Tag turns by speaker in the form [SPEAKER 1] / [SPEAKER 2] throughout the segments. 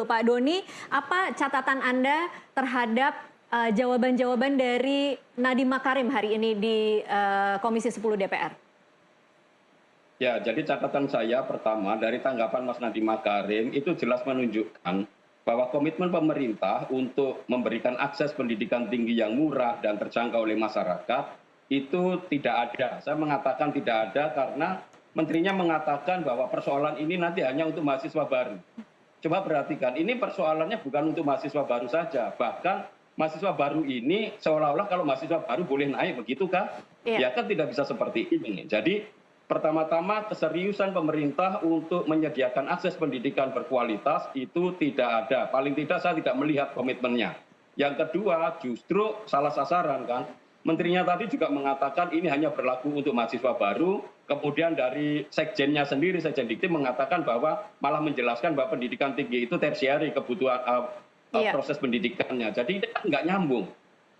[SPEAKER 1] Pak Doni, apa catatan Anda terhadap jawaban-jawaban dari Nadiem Makarim hari ini di Komisi 10 DPR?
[SPEAKER 2] Ya, jadi catatan saya pertama dari tanggapan Mas Nadiem Makarim itu jelas menunjukkan bahwa komitmen pemerintah untuk memberikan akses pendidikan tinggi yang murah dan terjangkau oleh masyarakat itu tidak ada. Saya mengatakan tidak ada karena menterinya mengatakan bahwa persoalan ini nanti hanya untuk mahasiswa baru. Coba perhatikan, ini persoalannya bukan untuk mahasiswa baru saja, bahkan mahasiswa baru ini seolah-olah kalau mahasiswa baru boleh naik, begitukah?
[SPEAKER 1] Iya.
[SPEAKER 2] Ya kan tidak bisa seperti ini. Jadi pertama-tama keseriusan pemerintah untuk menyediakan akses pendidikan berkualitas itu tidak ada. Paling tidak saya tidak melihat komitmennya. Yang kedua justru salah sasaran kan. Menterinya tadi juga mengatakan ini hanya berlaku untuk mahasiswa baru. Kemudian dari sekjennya sendiri, Sekjen Dikti mengatakan bahwa malah menjelaskan bahwa pendidikan tinggi itu tersiari kebutuhan proses pendidikannya. Jadi ini kan nggak nyambung.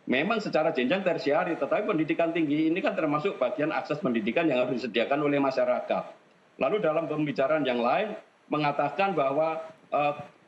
[SPEAKER 2] Memang secara jenjang tersiari, tetapi pendidikan tinggi ini kan termasuk bagian akses pendidikan yang harus disediakan oleh masyarakat. Lalu dalam pembicaraan yang lain mengatakan bahwa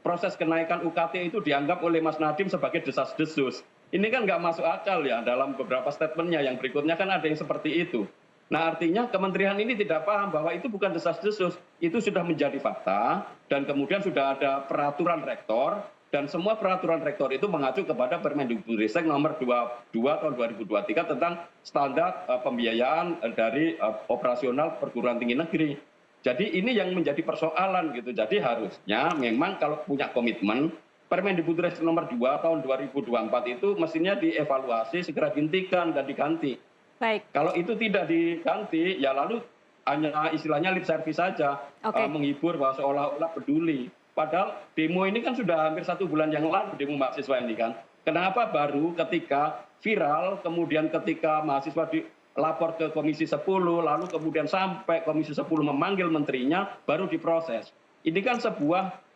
[SPEAKER 2] proses kenaikan UKT itu dianggap oleh Mas Nadiem sebagai desas-desus. Ini kan nggak masuk akal ya dalam beberapa statementnya. Yang berikutnya kan ada yang seperti itu. Nah artinya kementerian ini tidak paham bahwa itu bukan desas-desus, itu sudah menjadi fakta dan kemudian sudah ada peraturan rektor dan semua peraturan rektor itu mengacu kepada Permendikbudristek nomor 22 tahun 2023 tentang standar pembiayaan dari operasional perguruan tinggi negeri. Jadi ini yang menjadi persoalan gitu. Jadi harusnya memang kalau punya komitmen Permendikbudristek nomor 2 tahun 2024 itu mestinya dievaluasi, segera dihentikan dan diganti.
[SPEAKER 1] Baik.
[SPEAKER 2] Kalau itu tidak diganti, ya lalu hanya istilahnya lip service saja, menghibur bahwa seolah-olah peduli. Padahal demo ini kan sudah hampir 1 bulan yang lalu, demo mahasiswa ini kan. Kenapa baru ketika viral, kemudian ketika mahasiswa dilapor ke Komisi 10, lalu kemudian sampai Komisi 10 memanggil menterinya, baru diproses. Ini kan sebuah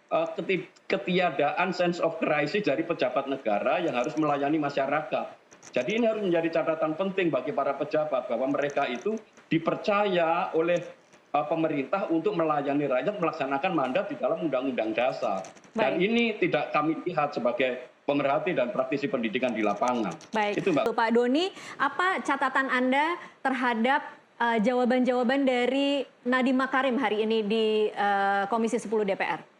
[SPEAKER 2] ketiadaan sense of crisis dari pejabat negara yang harus melayani masyarakat. Jadi ini harus menjadi catatan penting bagi para pejabat bahwa mereka itu dipercaya oleh pemerintah untuk melayani rakyat melaksanakan mandat di dalam undang-undang dasar. Dan ini tidak kami lihat sebagai pemerhati dan praktisi pendidikan di lapangan.
[SPEAKER 1] Baik,
[SPEAKER 2] itu Mbak.
[SPEAKER 1] Pak Doni, apa catatan Anda terhadap jawaban-jawaban dari Nadiem Makarim hari ini di Komisi 10 DPR?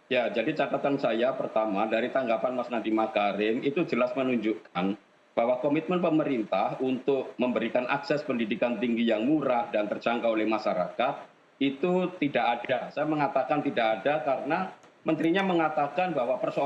[SPEAKER 2] Ya, jadi catatan saya pertama dari tanggapan Mas Nadiem Makarim itu jelas menunjukkan bahwa komitmen pemerintah untuk memberikan akses pendidikan tinggi yang murah dan terjangkau oleh masyarakat itu tidak ada. Saya mengatakan tidak ada karena menterinya mengatakan bahwa persoalan